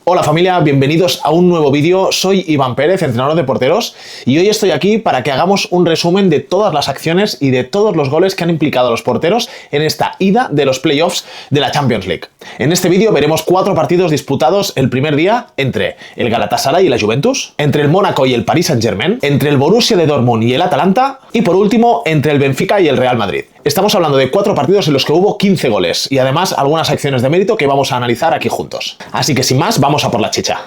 Hola familia, bienvenidos a un nuevo vídeo. Soy Iván Pérez, entrenador de porteros, y hoy estoy aquí para que hagamos un resumen de todas las acciones y de todos los goles que han implicado a los porteros en esta ida de los playoffs de la Champions League. En este vídeo veremos 4 partidos disputados el primer día entre el Galatasaray y la Juventus, entre el Mónaco y el Paris Saint-Germain, entre el Borussia de Dortmund y el Atalanta, y por último entre el Benfica y el Real Madrid. Estamos hablando de 4 partidos en los que hubo 15 goles y además algunas acciones de mérito que vamos a analizar aquí juntos. Así que sin más, vamos a por la chicha.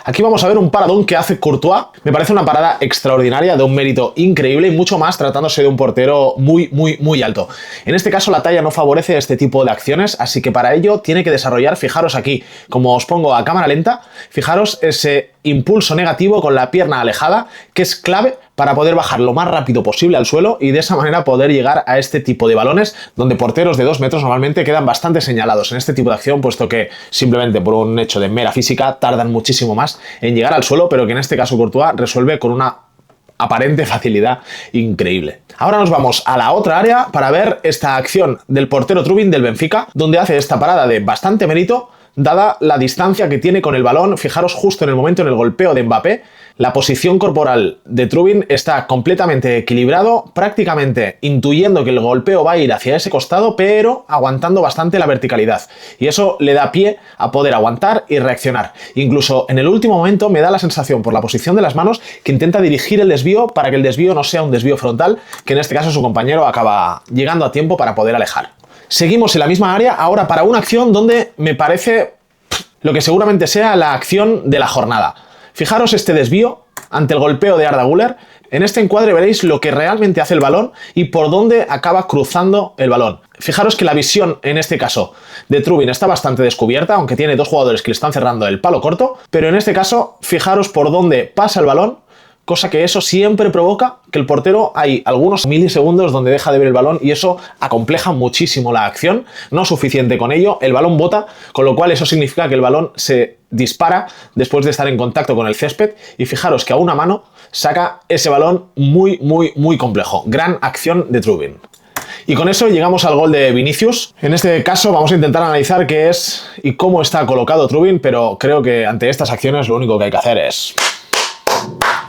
Aquí vamos a ver un paradón que hace Courtois. Me parece una parada extraordinaria, de un mérito increíble y mucho más tratándose de un portero muy alto. En este caso la talla no favorece este tipo de acciones, así que para ello tiene que desarrollar, fijaros aquí, como os pongo a cámara lenta, fijaros ese impulso negativo con la pierna alejada, que es clave para poder bajar lo más rápido posible al suelo y de esa manera poder llegar a este tipo de balones donde porteros de 2 metros normalmente quedan bastante señalados en este tipo de acción, puesto que simplemente por un hecho de mera física tardan muchísimo más en llegar al suelo, pero que en este caso Courtois resuelve con una aparente facilidad increíble. Ahora nos vamos a la otra área para ver esta acción del portero Trubin del Benfica, donde hace esta parada de bastante mérito, dada la distancia que tiene con el balón. Fijaros justo en el momento en el golpeo de Mbappé, la posición corporal de Trubin está completamente equilibrado, prácticamente intuyendo que el golpeo va a ir hacia ese costado, pero aguantando bastante la verticalidad. Y eso le da pie a poder aguantar y reaccionar. Incluso en el último momento me da la sensación, por la posición de las manos, que intenta dirigir el desvío para que el desvío no sea un desvío frontal, que en este caso su compañero acaba llegando a tiempo para poder alejar. Seguimos en la misma área, ahora para una acción donde me parece lo que seguramente sea la acción de la jornada. Fijaros este desvío ante el golpeo de Arda Güler. En este encuadre veréis lo que realmente hace el balón y por dónde acaba cruzando el balón. Fijaros que la visión, en este caso, de Trubin está bastante descubierta, aunque tiene 2 jugadores que le están cerrando el palo corto, pero en este caso, fijaros por dónde pasa el balón, cosa que eso siempre provoca que el portero hay algunos milisegundos donde deja de ver el balón y eso acompleja muchísimo la acción. No suficiente con ello, el balón bota, con lo cual eso significa que el balón se dispara después de estar en contacto con el césped y fijaros que a una mano saca ese balón muy complejo. Gran acción de Trubin. Y con eso llegamos al gol de Vinicius. En este caso vamos a intentar analizar qué es y cómo está colocado Trubin, pero creo que ante estas acciones lo único que hay que hacer es...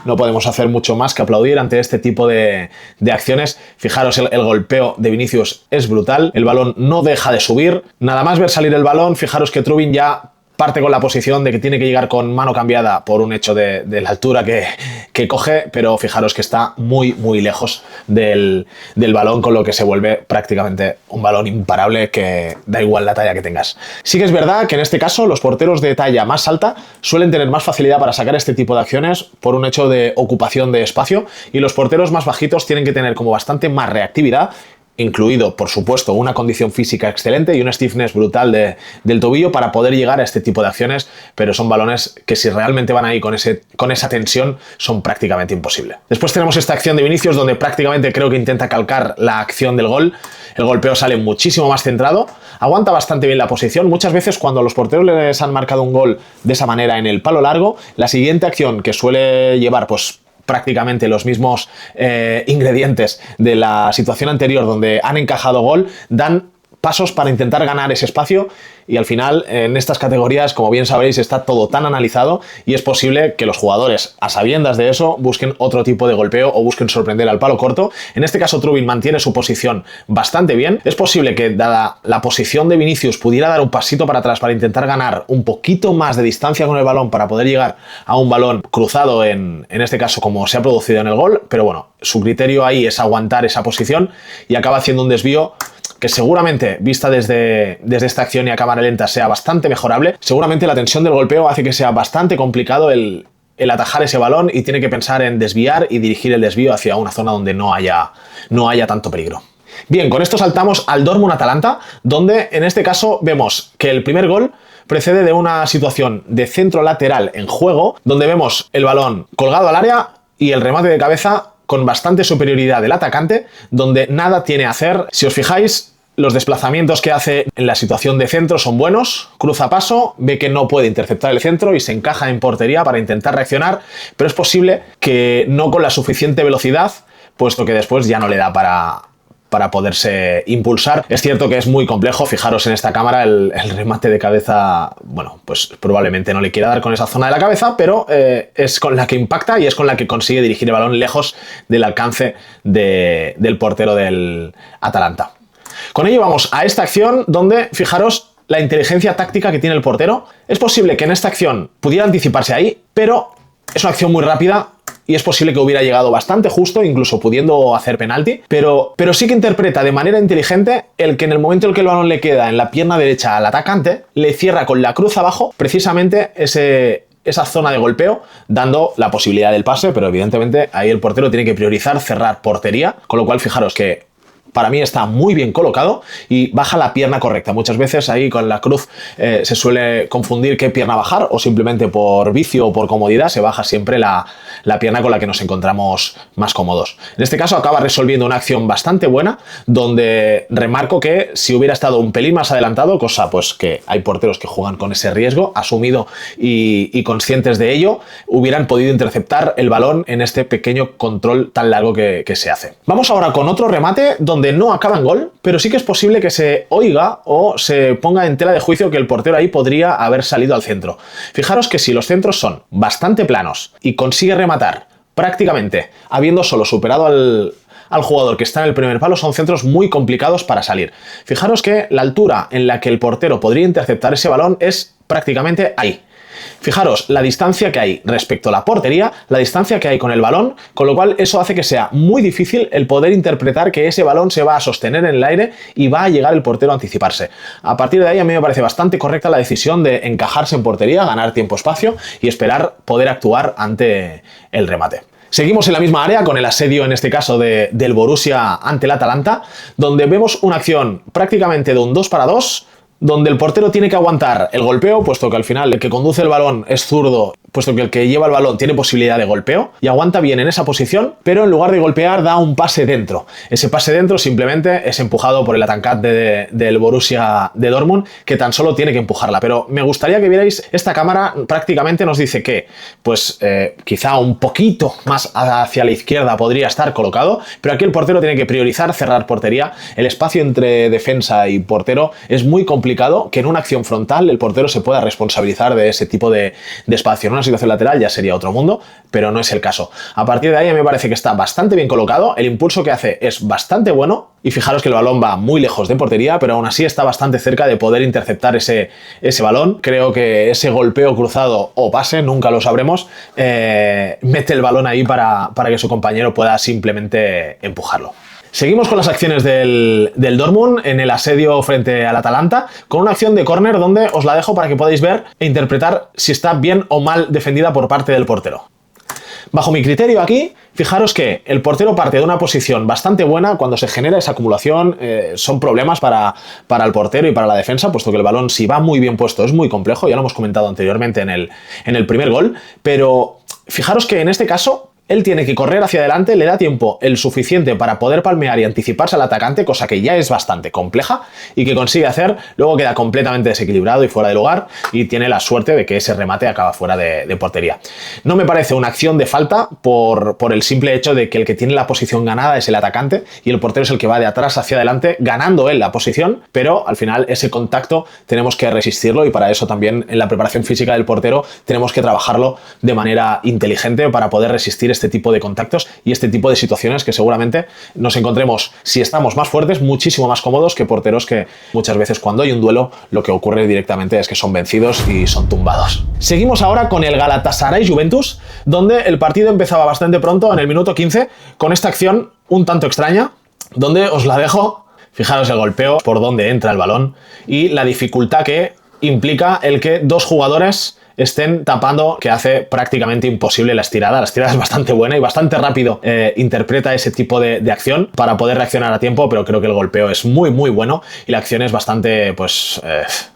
No podemos hacer mucho más que aplaudir ante este tipo de acciones. Fijaros, el golpeo de Vinicius es brutal. El balón no deja de subir. Nada más ver salir el balón, fijaros que Trubin ya parte con la posición de que tiene que llegar con mano cambiada por un hecho de la altura que coge, pero fijaros que está muy lejos del balón, con lo que se vuelve prácticamente un balón imparable que da igual la talla que tengas. Sí que es verdad que en este caso los porteros de talla más alta suelen tener más facilidad para sacar este tipo de acciones por un hecho de ocupación de espacio y los porteros más bajitos tienen que tener como bastante más reactividad, incluido, por supuesto, una condición física excelente y un stiffness brutal del tobillo para poder llegar a este tipo de acciones, pero son balones que si realmente van ahí con esa tensión son prácticamente imposibles. Después tenemos esta acción de Vinicius donde prácticamente creo que intenta calcar la acción del gol. El golpeo sale muchísimo más centrado, aguanta bastante bien la posición. Muchas veces cuando a los porteros les han marcado un gol de esa manera en el palo largo, la siguiente acción que suele llevar pues prácticamente los mismos ingredientes de la situación anterior donde han encajado gol, dan pasos para intentar ganar ese espacio y al final en estas categorías, como bien sabréis, está todo tan analizado y es posible que los jugadores, a sabiendas de eso, busquen otro tipo de golpeo o busquen sorprender al palo corto. En este caso Trubin mantiene su posición bastante bien. Es posible que, dada la posición de Vinicius, pudiera dar un pasito para atrás para intentar ganar un poquito más de distancia con el balón para poder llegar a un balón cruzado en este caso como se ha producido en el gol, pero bueno, su criterio ahí es aguantar esa posición y acaba haciendo un desvío que seguramente, vista desde esta acción y a cámara lenta, sea bastante mejorable. Seguramente la tensión del golpeo hace que sea bastante complicado el atajar ese balón y tiene que pensar en desviar y dirigir el desvío hacia una zona donde no haya tanto peligro. Bien, con esto saltamos al Dortmund-Atalanta, donde en este caso vemos que el primer gol precede de una situación de centro lateral en juego, donde vemos el balón colgado al área y el remate de cabeza con bastante superioridad del atacante, donde nada tiene a hacer. Si os fijáis, los desplazamientos que hace en la situación de centro son buenos, cruza paso, ve que no puede interceptar el centro y se encaja en portería para intentar reaccionar, pero es posible que no con la suficiente velocidad, puesto que después ya no le da para para poderse impulsar. Es cierto que es muy complejo, fijaros en esta cámara, el remate de cabeza, bueno, pues probablemente no le quiera dar con esa zona de la cabeza, pero es con la que impacta y es con la que consigue dirigir el balón lejos del alcance del portero del Atalanta. Con ello vamos a esta acción donde, fijaros, la inteligencia táctica que tiene el portero. Es posible que en esta acción pudiera anticiparse ahí, pero es una acción muy rápida y es posible que hubiera llegado bastante justo, incluso pudiendo hacer penalti, pero sí que interpreta de manera inteligente el que en el momento en el que el balón le queda en la pierna derecha al atacante, le cierra con la cruz abajo precisamente esa zona de golpeo, dando la posibilidad del pase, pero evidentemente ahí el portero tiene que priorizar cerrar portería, con lo cual fijaros que para mí está muy bien colocado y baja la pierna correcta. Muchas veces ahí con la cruz se suele confundir qué pierna bajar, o simplemente por vicio o por comodidad se baja siempre la pierna con la que nos encontramos más cómodos. En este caso acaba resolviendo una acción bastante buena, donde remarco que si hubiera estado un pelín más adelantado, cosa pues que hay porteros que juegan con ese riesgo asumido y conscientes de ello, hubieran podido interceptar el balón en este pequeño control tan largo que se hace. Vamos ahora con otro remate donde no acaba en gol, pero sí que es posible que se oiga o se ponga en tela de juicio que el portero ahí podría haber salido al centro. Fijaros que si los centros son bastante planos y consigue rematar prácticamente habiendo solo superado al jugador que está en el primer palo, son centros muy complicados para salir. Fijaros que la altura en la que el portero podría interceptar ese balón es prácticamente ahí. Fijaros la distancia que hay respecto a la portería, la distancia que hay con el balón, con lo cual eso hace que sea muy difícil el poder interpretar que ese balón se va a sostener en el aire y va a llegar el portero a anticiparse. A partir de ahí a mí me parece bastante correcta la decisión de encajarse en portería, ganar tiempo-espacio y esperar poder actuar ante el remate. Seguimos en la misma área con el asedio, en este caso, del Borussia ante el Atalanta, donde vemos una acción prácticamente de un 2 para 2, donde el portero tiene que aguantar el golpeo, puesto que al final el que conduce el balón es zurdo, puesto que el que lleva el balón tiene posibilidad de golpeo, y aguanta bien en esa posición, pero en lugar de golpear da un pase dentro. Ese pase dentro simplemente es empujado por el atacante del Borussia de Dortmund, que tan solo tiene que empujarla. Pero me gustaría que vierais, esta cámara prácticamente nos dice que, pues quizá un poquito más hacia la izquierda podría estar colocado, pero aquí el portero tiene que priorizar cerrar portería. El espacio entre defensa y portero es muy complicado, que en una acción frontal el portero se pueda responsabilizar de ese tipo de espacio. En una situación lateral ya sería otro mundo, pero no es el caso. A partir de ahí me parece que está bastante bien colocado, el impulso que hace es bastante bueno y fijaros que el balón va muy lejos de portería, pero aún así está bastante cerca de poder interceptar ese balón. Creo que ese golpeo cruzado o pase, nunca lo sabremos, mete el balón ahí para que su compañero pueda simplemente empujarlo. Seguimos con las acciones del Dortmund en el asedio frente al Atalanta, con una acción de córner donde os la dejo para que podáis ver e interpretar si está bien o mal defendida por parte del portero. Bajo mi criterio aquí, fijaros que el portero parte de una posición bastante buena. Cuando se genera esa acumulación son problemas para el portero y para la defensa, puesto que el balón, si va muy bien puesto, es muy complejo, ya lo hemos comentado anteriormente en el primer gol, pero fijaros que en este caso él tiene que correr hacia adelante, le da tiempo el suficiente para poder palmear y anticiparse al atacante, cosa que ya es bastante compleja y que consigue hacer, luego queda completamente desequilibrado y fuera de lugar y tiene la suerte de que ese remate acaba fuera de portería. No me parece una acción de falta por el simple hecho de que el que tiene la posición ganada es el atacante y el portero es el que va de atrás hacia adelante, ganando él la posición, pero al final ese contacto tenemos que resistirlo y para eso también en la preparación física del portero tenemos que trabajarlo de manera inteligente para poder resistir este tipo de contactos y este tipo de situaciones que seguramente nos encontremos, si estamos más fuertes, muchísimo más cómodos que porteros que muchas veces cuando hay un duelo lo que ocurre directamente es que son vencidos y son tumbados. Seguimos ahora con el Galatasaray Juventus, donde el partido empezaba bastante pronto, en el minuto 15, con esta acción un tanto extraña, donde os la dejo. Fijaros el golpeo, por donde entra el balón y la dificultad que implica el que dos jugadores estén tapando, que hace prácticamente imposible la estirada. La estirada es bastante buena y bastante rápido interpreta ese tipo de acción para poder reaccionar a tiempo, pero creo que el golpeo es muy bueno y la acción es bastante, pues,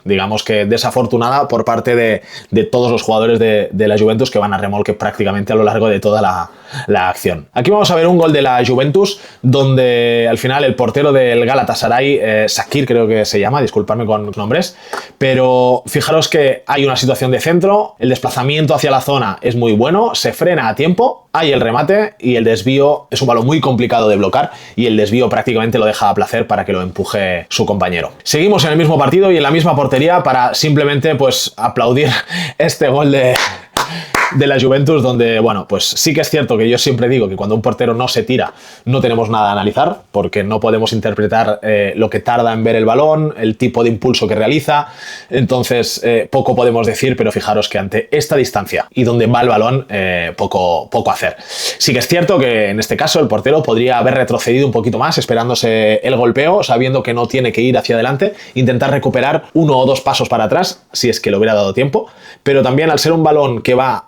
digamos que desafortunada por parte de todos los jugadores de la Juventus, que van a remolque prácticamente a lo largo de toda la acción. Aquí vamos a ver un gol de la Juventus donde al final el portero del Galatasaray, Sakir creo que se llama, disculpadme con los nombres, pero fijaros que hay una situación de centro, el desplazamiento hacia la zona es muy bueno, se frena a tiempo, hay el remate y el desvío es un balón muy complicado de bloquear y el desvío prácticamente lo deja a placer para que lo empuje su compañero. Seguimos en el mismo partido y en la misma portería para simplemente pues aplaudir este gol de la Juventus, donde, bueno, pues sí que es cierto que yo siempre digo que cuando un portero no se tira no tenemos nada a analizar, porque no podemos interpretar lo que tarda en ver el balón, el tipo de impulso que realiza, entonces poco podemos decir, pero fijaros que ante esta distancia y donde va el balón, poco hacer. Sí que es cierto que en este caso el portero podría haber retrocedido un poquito más, esperándose el golpeo, sabiendo que no tiene que ir hacia adelante, intentar recuperar 1 o 2 pasos para atrás, si es que le hubiera dado tiempo, pero también al ser un balón que va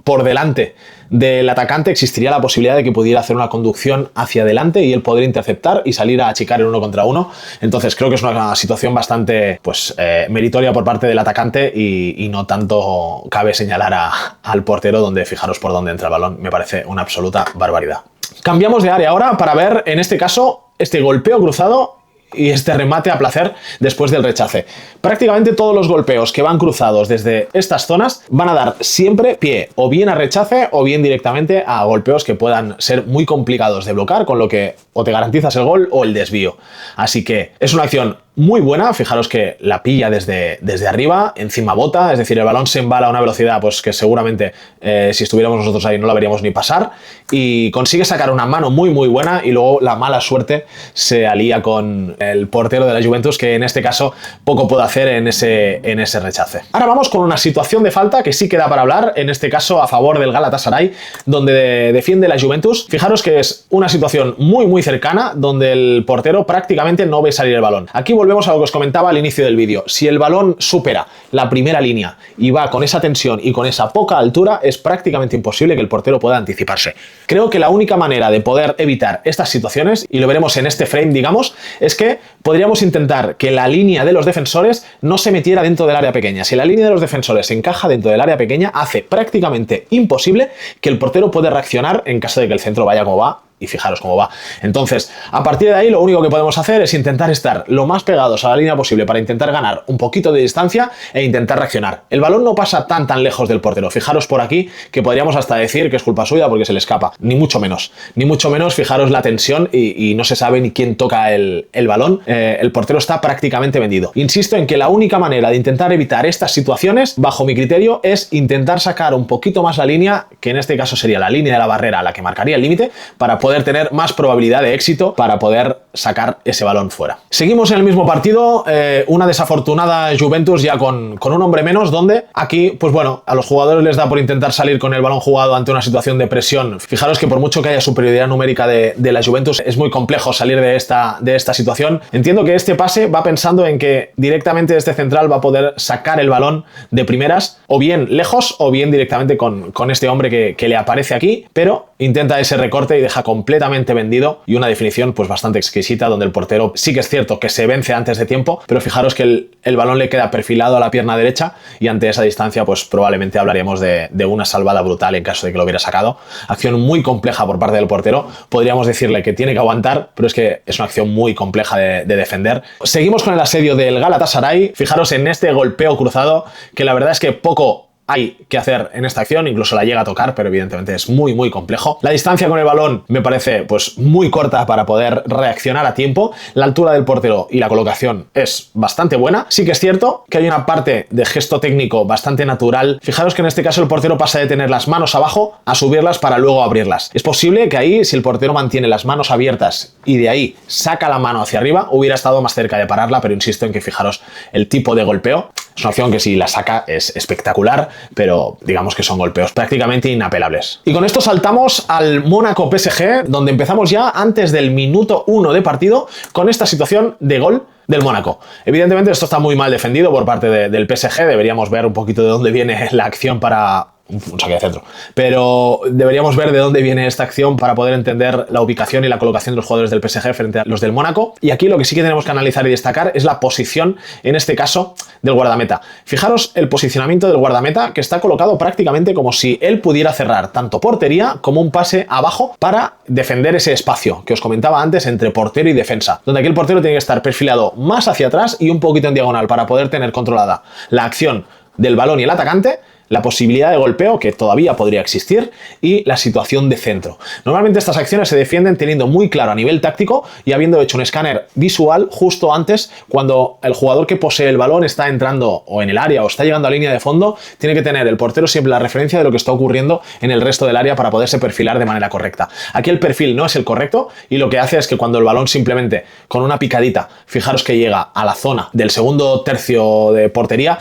por delante del atacante existiría la posibilidad de que pudiera hacer una conducción hacia adelante y él poder interceptar y salir a achicar en 1 contra 1. Entonces creo que es una situación bastante pues, meritoria por parte del atacante y no tanto cabe señalar al portero, donde fijaros por dónde entra el balón, me parece una absoluta barbaridad. Cambiamos de área ahora para ver en este caso este golpeo cruzado y este remate a placer después del rechace. Prácticamente todos los golpeos que van cruzados desde estas zonas van a dar siempre pie o bien a rechace o bien directamente a golpeos que puedan ser muy complicados de bloquear, con lo que o te garantizas el gol o el desvío. Así que es una acción muy buena, fijaros que la pilla desde arriba, encima bota, es decir, el balón se embala a una velocidad pues que seguramente si estuviéramos nosotros ahí no la veríamos ni pasar, y consigue sacar una mano muy buena y luego la mala suerte se alía con el portero de la Juventus, que en este caso poco puede hacer en ese rechace. Ahora vamos con una situación de falta que sí queda para hablar, en este caso a favor del Galatasaray, donde defiende la Juventus. Fijaros que es una situación muy cercana, donde el portero prácticamente no ve salir el balón. Aquí volvemos a lo que os comentaba al inicio del vídeo. Si el balón supera la primera línea y va con esa tensión y con esa poca altura, es prácticamente imposible que el portero pueda anticiparse. Creo que la única manera de poder evitar estas situaciones, y lo veremos en este frame, digamos, es que podríamos intentar que la línea de los defensores no se metiera dentro del área pequeña. Si la línea de los defensores se encaja dentro del área pequeña, hace prácticamente imposible que el portero pueda reaccionar en caso de que el centro vaya como va. Y fijaros cómo va. Entonces, a partir de ahí, lo único que podemos hacer es intentar estar lo más pegados a la línea posible para intentar ganar un poquito de distancia e intentar reaccionar. El balón no pasa tan lejos del portero. Fijaros por aquí que podríamos hasta decir que es culpa suya porque se le escapa. Ni mucho menos. Ni mucho menos, fijaros la tensión y no se sabe ni quién toca el balón. El portero está prácticamente vendido. Insisto en que la única manera de intentar evitar estas situaciones, bajo mi criterio, es intentar sacar un poquito más la línea, que en este caso sería la línea de la barrera la que marcaría el límite, para poder tener más probabilidad de éxito para poder sacar ese balón fuera. Seguimos en el mismo partido, una desafortunada Juventus ya con un hombre menos, donde aquí, pues bueno, a los jugadores les da por intentar salir con el balón jugado ante una situación de presión. Fijaros que por mucho que haya superioridad numérica de la Juventus, es muy complejo salir de esta situación. Entiendo que este pase va pensando en que directamente este central va a poder sacar el balón de primeras, o bien lejos, o bien directamente con este hombre que le aparece aquí, pero intenta ese recorte y deja completamente vendido, y una definición pues bastante exquisita, donde el portero sí que es cierto que se vence antes de tiempo, pero fijaros que el balón le queda perfilado a la pierna derecha, y ante esa distancia pues probablemente hablaríamos de una salvada brutal en caso de que lo hubiera sacado. Acción muy compleja por parte del portero, podríamos decirle que tiene que aguantar, pero es que es una acción muy compleja de defender. Seguimos con el asedio del Galatasaray. Fijaros en este golpeo cruzado, que la verdad es que poco hay que hacer en esta acción, incluso la llega a tocar, pero evidentemente es muy complejo. La distancia con el balón me parece pues muy corta para poder reaccionar a tiempo. La altura del portero y la colocación es bastante buena. Sí que es cierto que hay una parte de gesto técnico bastante natural. Fijaros que en este caso el portero pasa de tener las manos abajo a subirlas para luego abrirlas. Es posible que ahí, si el portero mantiene las manos abiertas y de ahí saca la mano hacia arriba, hubiera estado más cerca de pararla, pero insisto en que fijaros el tipo de golpeo. Es una opción que si la saca es espectacular, pero digamos que son golpeos prácticamente inapelables. Y con esto saltamos al Mónaco PSG, donde empezamos ya antes del minuto 1 de partido con esta situación de gol del Mónaco. Evidentemente esto está muy mal defendido por parte del PSG, deberíamos ver un poquito de dónde viene la acción para un saque de centro. Pero deberíamos ver de dónde viene esta acción para poder entender la ubicación y la colocación de los jugadores del PSG frente a los del Mónaco. Y aquí lo que sí que tenemos que analizar y destacar es la posición, en este caso, del guardameta. Fijaros el posicionamiento del guardameta, que está colocado prácticamente como si él pudiera cerrar tanto portería como un pase abajo para defender ese espacio que os comentaba antes entre portero y defensa, donde aquí el portero tiene que estar perfilado más hacia atrás y un poquito en diagonal para poder tener controlada la acción del balón y el atacante, la posibilidad de golpeo, que todavía podría existir, y la situación de centro. Normalmente estas acciones se defienden teniendo muy claro a nivel táctico y habiendo hecho un escáner visual justo antes, cuando el jugador que posee el balón está entrando o en el área o está llegando a línea de fondo, tiene que tener el portero siempre la referencia de lo que está ocurriendo en el resto del área para poderse perfilar de manera correcta. Aquí el perfil no es el correcto y lo que hace es que cuando el balón simplemente con una picadita, fijaros que llega a la zona del segundo tercio de portería,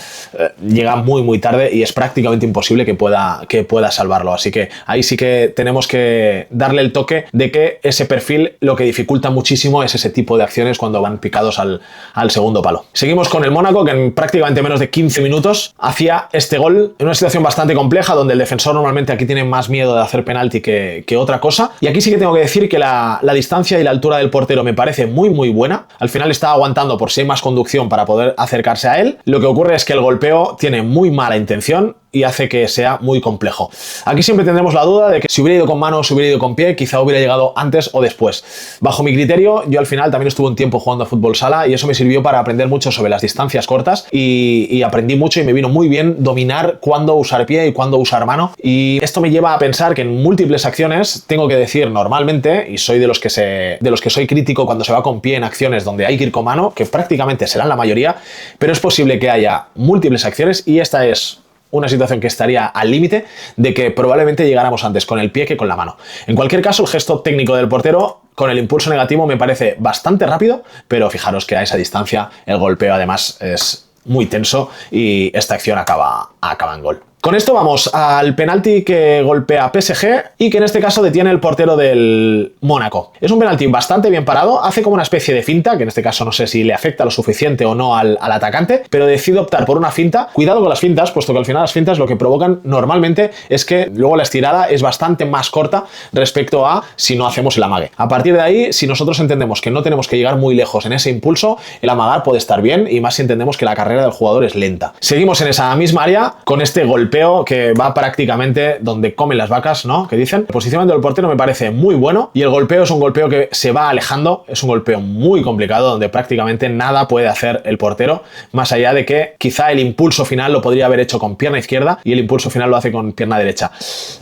llega muy tarde y es prácticamente imposible que pueda salvarlo. Así que ahí sí que tenemos que darle el toque de que ese perfil lo que dificulta muchísimo es ese tipo de acciones cuando van picados al segundo palo. Seguimos con el Mónaco, que en prácticamente menos de 15 minutos hacía este gol en una situación bastante compleja, donde el defensor normalmente aquí tiene más miedo de hacer penalti que otra cosa. Y aquí sí que tengo que decir que la distancia y la altura del portero me parece muy buena. Al final está aguantando por si hay más conducción para poder acercarse a él. Lo que ocurre es que el golpeo tiene muy mala intención y hace que sea muy complejo. Aquí siempre tendremos la duda de que si hubiera ido con mano o si hubiera ido con pie, quizá hubiera llegado antes o después. Bajo mi criterio, yo al final también estuve un tiempo jugando a fútbol sala y eso me sirvió para aprender mucho sobre las distancias cortas y aprendí mucho y me vino muy bien dominar cuándo usar pie y cuándo usar mano. Y esto me lleva a pensar que en múltiples acciones tengo que decir normalmente, y soy de los que soy crítico cuando se va con pie en acciones donde hay que ir con mano, que prácticamente serán la mayoría, pero es posible que haya múltiples acciones y esta es una situación que estaría al límite de que probablemente llegáramos antes con el pie que con la mano. En cualquier caso, el gesto técnico del portero con el impulso negativo me parece bastante rápido, pero fijaros que a esa distancia el golpeo además es muy tenso y esta acción acaba en gol. Con esto vamos al penalti que golpea PSG y que en este caso detiene el portero del Mónaco. Es un penalti bastante bien parado, hace como una especie de finta, que en este caso no sé si le afecta lo suficiente o no al atacante, pero decide optar por una finta. Cuidado con las fintas, puesto que al final las fintas lo que provocan normalmente es que luego la estirada es bastante más corta respecto a si no hacemos el amague. A partir de ahí, si nosotros entendemos que no tenemos que llegar muy lejos en ese impulso, el amagar puede estar bien y más si entendemos que la carrera del jugador es lenta. Seguimos en esa misma área con este golpeo que va prácticamente donde comen las vacas, ¿no? Que dicen. El posicionamiento del portero me parece muy bueno y el golpeo es un golpeo que se va alejando, es un golpeo muy complicado donde prácticamente nada puede hacer el portero, más allá de que quizá el impulso final lo podría haber hecho con pierna izquierda y el impulso final lo hace con pierna derecha.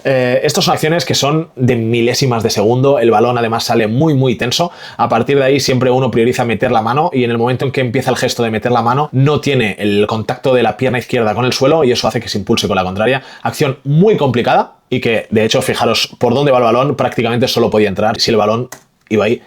Estas son acciones que son de milésimas de segundo, el balón además sale muy tenso, a partir de ahí siempre uno prioriza meter la mano y en el momento en que empieza el gesto de meter la mano no tiene el contacto de la pierna izquierda con el suelo y eso hace que se impulse con la contraria. Acción muy complicada y que de hecho fijaros por dónde va el balón, prácticamente solo podía entrar si el balón iba ahí.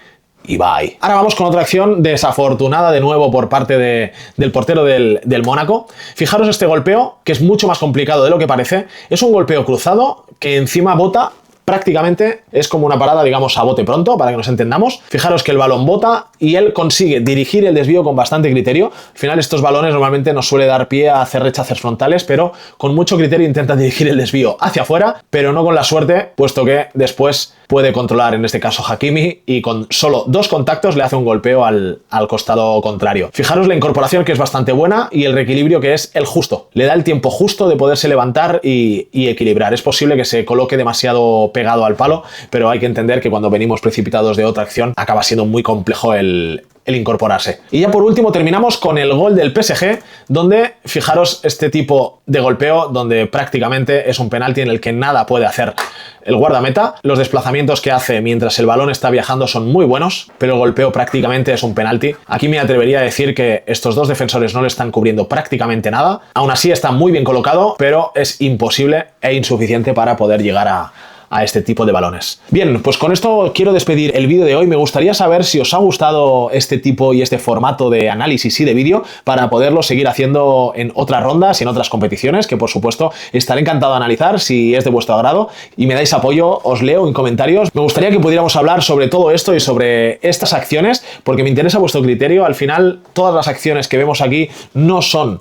Y va ahí. Ahora vamos con otra acción desafortunada de nuevo por parte del portero del Mónaco. Fijaros este golpeo, que es mucho más complicado de lo que parece. Es un golpeo cruzado que encima bota. Prácticamente es como una parada, digamos, a bote pronto, para que nos entendamos. Fijaros que el balón bota y él consigue dirigir el desvío con bastante criterio. Al final estos balones normalmente nos suele dar pie a hacer rechaces frontales, pero con mucho criterio intenta dirigir el desvío hacia afuera, pero no con la suerte, puesto que después puede controlar, en este caso Hakimi, y con solo 2 contactos le hace un golpeo al costado contrario. Fijaros la incorporación, que es bastante buena, y el reequilibrio, que es el justo. Le da el tiempo justo de poderse levantar y equilibrar. Es posible que se coloque demasiado pegado al palo, pero hay que entender que cuando venimos precipitados de otra acción acaba siendo muy complejo el incorporarse. Y ya por último terminamos con el gol del PSG, donde fijaros este tipo de golpeo donde prácticamente es un penalti en el que nada puede hacer el guardameta. Los desplazamientos que hace mientras el balón está viajando son muy buenos, pero el golpeo prácticamente es un penalti. Aquí me atrevería a decir que estos dos defensores no le están cubriendo prácticamente nada. Aún así está muy bien colocado, pero es imposible e insuficiente para poder llegar a a este tipo de balones. Bien, pues con esto quiero despedir el vídeo de hoy. Me gustaría saber si os ha gustado este tipo y este formato de análisis y de vídeo para poderlo seguir haciendo en otras rondas y en otras competiciones, que por supuesto estaré encantado de analizar si es de vuestro agrado y me dais apoyo, os leo en comentarios. Me gustaría que pudiéramos hablar sobre todo esto y sobre estas acciones, porque me interesa vuestro criterio. Al final, todas las acciones que vemos aquí no son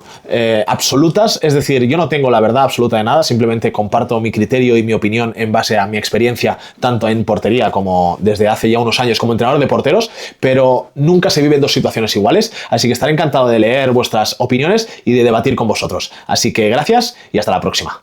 absolutas, es decir, yo no tengo la verdad absoluta de nada, simplemente comparto mi criterio y mi opinión en base a mi experiencia, tanto en portería como desde hace ya unos años como entrenador de porteros, pero nunca se viven dos situaciones iguales, así que estaré encantado de leer vuestras opiniones y de debatir con vosotros. Así que gracias y hasta la próxima.